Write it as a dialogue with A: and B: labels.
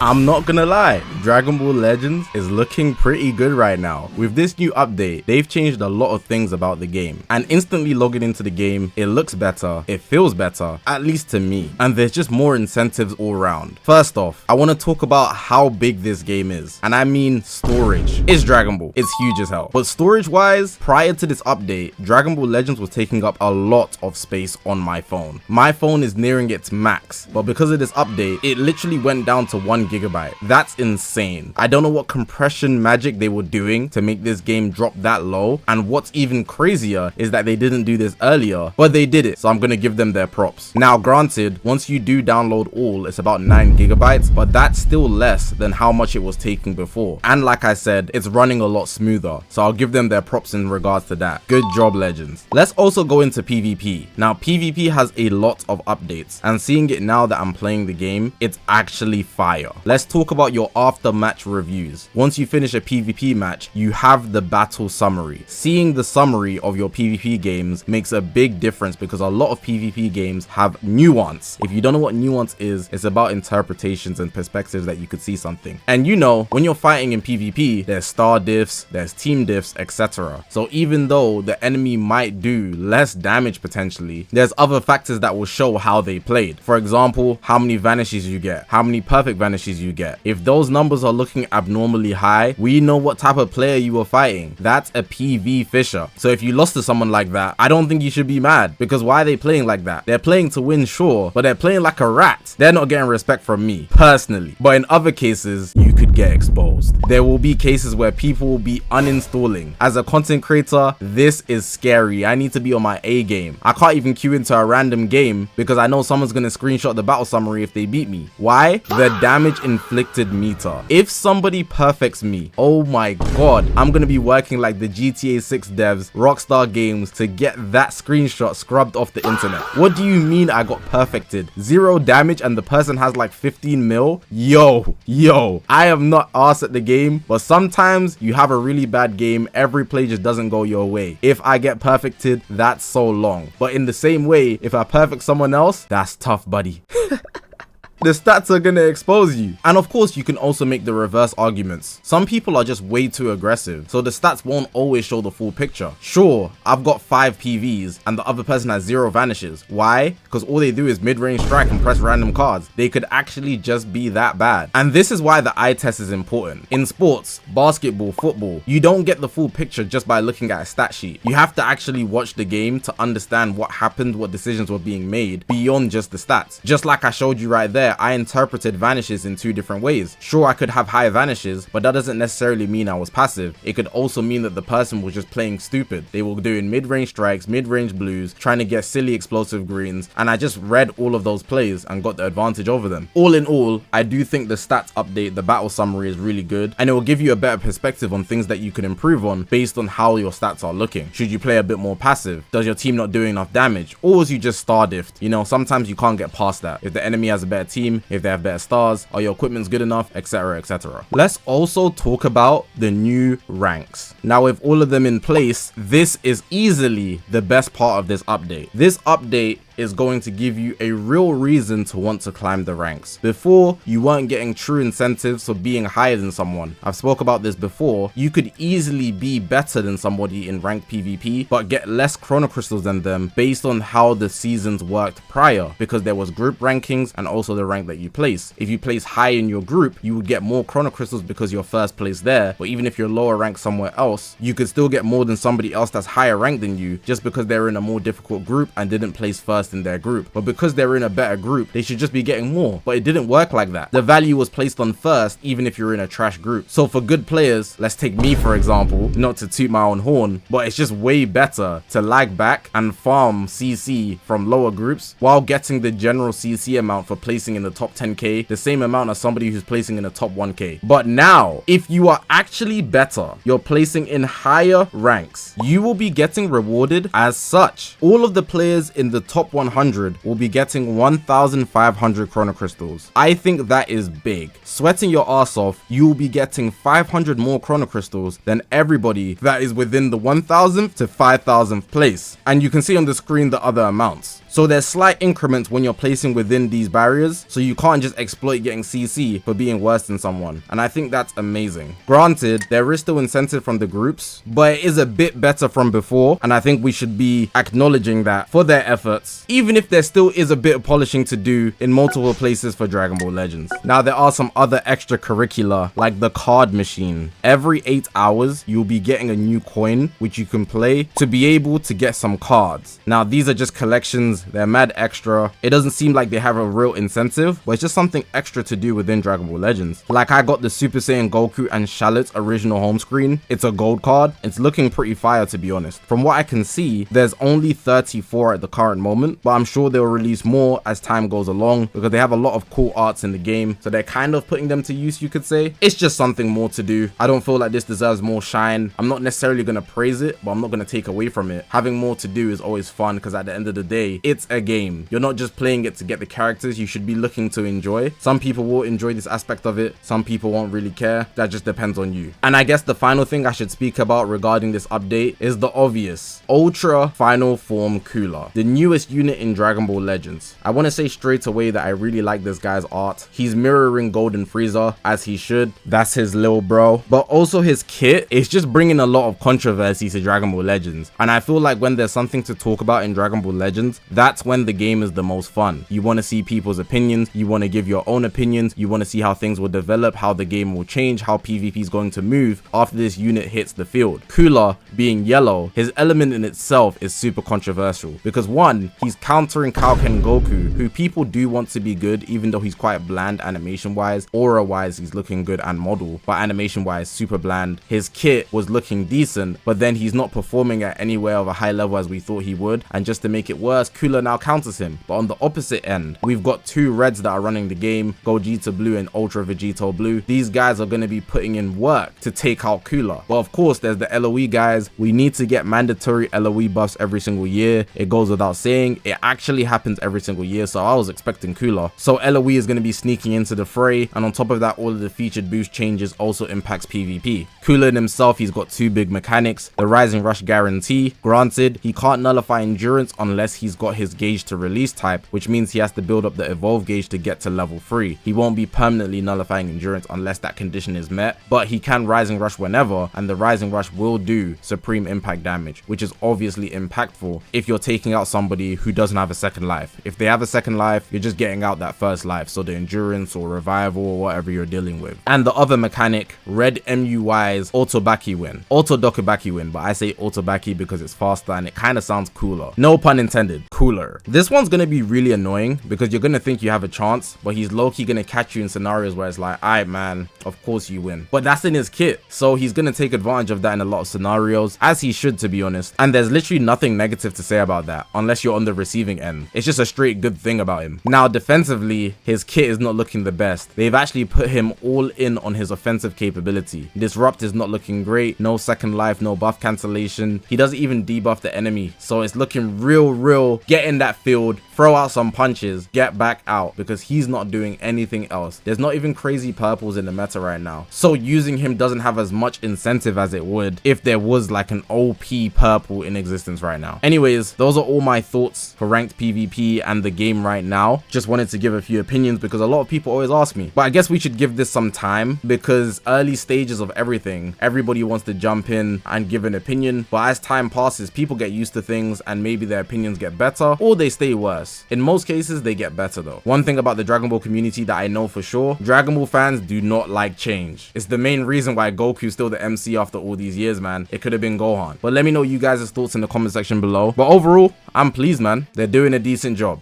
A: I'm not gonna lie, Dragon Ball Legends is looking pretty good right now. With this new update, they've changed a lot of things about the game, and instantly logging into the game, it looks better, it feels better, at least to me, and there's just more incentives all around. First off, I want to talk about how big this game is, and I mean storage. It's Dragon Ball, it's huge as hell, but storage wise, prior to this update, Dragon Ball Legends was taking up a lot of space on my phone. My phone is nearing its max, but because of this update, it literally went down to 1 gigabyte. That's insane. I don't know what compression magic they were doing to make this game drop that low, and what's even crazier is that they didn't do this earlier, but they did it, so I'm gonna give them their props. Now granted, once you do download all, it's about 9 gigabytes, but that's still less than how much it was taking before, and like I said, it's running a lot smoother, so I'll give them their props in regards to that. Good job, Legends. Let's also go into PvP. Now PvP has a lot of updates, and seeing it now that I'm playing the game, it's actually fire. Let's talk about your after match reviews. Once you finish a PvP match, you have the battle summary. Seeing the summary of your PvP games makes a big difference because a lot of PvP games have nuance. If you don't know what nuance is, it's about interpretations and perspectives that you could see something. And you know, when you're fighting in PvP, there's star diffs, there's team diffs, etc. So even though the enemy might do less damage potentially, there's other factors that will show how they played. For example, how many vanishes you get, how many perfect vanishes you get. If those numbers are looking abnormally high, we know what type of player you were fighting. That's a PV Fisher. So if you lost to someone like that, I don't think you should be mad, because why are they playing like that? They're playing to win, sure, but they're playing like a rat. They're not getting respect from me, personally. But in other cases, you could get exposed. There will be cases where people will be uninstalling. As a content creator, this is scary. I need to be on my A game. I can't even queue into a random game because I know someone's gonna screenshot the battle summary if they beat me. Why? The damage inflicted meter. If somebody perfects me, oh my god, I'm gonna be working like the GTA 6 devs, Rockstar Games, to get that screenshot scrubbed off the internet. What do you mean I got perfected? 0 damage and the person has like 15 mil? Yo, I am not arse at the game, but sometimes you have a really bad game, every play just doesn't go your way. If I get perfected, that's so long. But in the same way, if I perfect someone else, that's tough, buddy. The stats are gonna expose you. And of course, you can also make the reverse arguments. Some people are just way too aggressive, so the stats won't always show the full picture. Sure, I've got 5 PVs and the other person has 0 vanishes. Why? Because all they do is mid-range strike and press random cards. They could actually just be that bad. And this is why the eye test is important. In sports, basketball, football, you don't get the full picture just by looking at a stat sheet. You have to actually watch the game to understand what happened, what decisions were being made beyond just the stats. Just like I showed you right there, I interpreted vanishes in 2 different ways. Sure, I could have high vanishes, but that doesn't necessarily mean I was passive. It could also mean that the person was just playing stupid. They were doing mid-range strikes, mid-range blues, trying to get silly explosive greens, and I just read all of those plays and got the advantage over them. All in all, I do think the stats update, the battle summary, is really good, and it will give you a better perspective on things that you can improve on based on how your stats are looking. Should you play a bit more passive? Does your team not do enough damage? Or was you just star diffed? You know, sometimes you can't get past that. If the enemy has a better team, if they have better stars, are your equipment's good enough, etc, etc. Let's also talk about the new ranks. Now with all of them in place, this is easily the best part of this update. This update is going to give you a real reason to want to climb the ranks. Before, you weren't getting true incentives for being higher than someone. I've spoke about this before. You could easily be better than somebody in ranked PvP, but get less chrono crystals than them based on how the seasons worked prior, because there was group rankings and also the rank that you place. If you place high in your group, you would get more chrono crystals because you're first place there, but even if you're lower ranked somewhere else, you could still get more than somebody else that's higher ranked than you just because they're in a more difficult group and didn't place first in their group. But because they're in a better group, they should just be getting more. But it didn't work like that. The value was placed on first even if you're in a trash group. So for good players, let's take me for example, not to toot my own horn, but it's just way better to lag back and farm CC from lower groups while getting the general CC amount for placing in the top 10k, the same amount as somebody who's placing in the top 1k. But now, if you are actually better, you're placing in higher ranks, you will be getting rewarded as such. All of the players in the top 100 will be getting 1,500 chrono crystals. I think that is big. Sweating your ass off, you will be getting 500 more chrono crystals than everybody that is within the 1,000th to 5,000th place. And you can see on the screen the other amounts. So there's slight increments when you're placing within these barriers, so you can't just exploit getting CC for being worse than someone, and I think that's amazing. Granted, there is still incentive from the groups, but it is a bit better from before, and I think we should be acknowledging that for their efforts, even if there still is a bit of polishing to do in multiple places for Dragon Ball Legends. Now there are some other extracurricular, like the card machine. Every 8 hours, you'll be getting a new coin, which you can play to be able to get some cards. Now these are just collections, they're mad extra. It doesn't seem like they have a real incentive, but it's just something extra to do within Dragon Ball Legends. Like I got the Super Saiyan Goku and Shallot's original home screen. It's a gold card. It's looking pretty fire, to be honest. From what I can see, there's only 34 at the current moment, but I'm sure they'll release more as time goes along because they have a lot of cool arts in the game, so they're kind of putting them to use, you could say. It's just something more to do. I don't feel like this deserves more shine. I'm not necessarily going to praise it, but I'm not going to take away from it. Having more to do is always fun because at the end of the day, it's a game. You're not just playing it to get the characters, you should be looking to enjoy. Some people will enjoy this aspect of it, some people won't really care. That just depends on you. And I guess the final thing I should speak about regarding this update is the obvious. Ultra Final Form Cooler, the newest unit in Dragon Ball Legends. I want to say straight away that I really like this guy's art. He's mirroring Golden Frieza as he should. That's his little bro. But also his kit is just bringing a lot of controversy to Dragon Ball Legends. And I feel like when there's something to talk about in Dragon Ball Legends, that's when the game is the most fun. You want to see people's opinions, you want to give your own opinions, you want to see how things will develop, how the game will change, how PvP is going to move after this unit hits the field. Cooler being yellow, his element in itself is super controversial because one, he's countering Kaioken Goku, who people do want to be good even though he's quite bland animation wise. Aura wise he's looking good and model, but animation wise super bland. His kit was looking decent, but then he's not performing at anywhere of a high level as we thought he would, and just to make it worse, Cooler now counters him. But on the opposite end, we've got two reds that are running the game, Gogeta Blue and Ultra Vegito Blue. These guys are going to be putting in work to take out Cooler. But of course there's the LOE guys. We need to get mandatory LOE buffs every single year. It goes without saying, it actually happens every single year, so I was expecting Cooler. So LOE is going to be sneaking into the fray, and on top of that, all of the featured boost changes also impacts PvP. Cooler in himself, he's got two big mechanics. The Rising Rush guarantee. Granted, he can't nullify endurance unless he's got his gauge to release type, which means he has to build up the evolve gauge to get to level 3. He won't be permanently nullifying endurance unless that condition is met, but he can Rising Rush whenever, and the Rising Rush will do supreme impact damage, which is obviously impactful if you're taking out somebody who doesn't have a second life. If they have a second life, you're just getting out that first life, so the endurance or revival or whatever you're dealing with. And the other mechanic, Red MUY's Otobaki win. Otodokubaki win, but I say Otobaki because it's faster and it kind of sounds cooler. No pun intended, cooler. This one's gonna be really annoying because you're gonna think you have a chance, but he's low-key gonna catch you in scenarios where it's like, alright man, of course you win. But that's in his kit, so he's gonna take advantage of that in a lot of scenarios, as he should, to be honest. And there's literally nothing negative to say about that, unless you're on the receiving end. It's just a straight good thing about him. Now defensively, his kit is not looking the best. They've actually put him all in on his offensive capability. Disrupt is not looking great, no second life, no buff cancellation. He doesn't even debuff the enemy, so it's looking real get in that field, throw out some punches, get back out, because he's not doing anything else. There's not even crazy purples in the meta right now, so using him doesn't have as much incentive as it would if there was like an OP purple in existence right now. Anyways, those are all my thoughts for ranked PvP and the game right now. Just wanted to give a few opinions because a lot of people always ask me, but I guess we should give this some time because early stages of everything, everybody wants to jump in and give an opinion, but as time passes, people get used to things and maybe their opinions get better or they stay worse. In most cases, they get better though. One thing about the Dragon Ball community that I know for sure, Dragon Ball fans do not like change. It's the main reason why Goku's still the MC after all these years, man. It could have been Gohan. But let me know you guys' thoughts in the comment section below. But overall, I'm pleased, man. They're doing a decent job.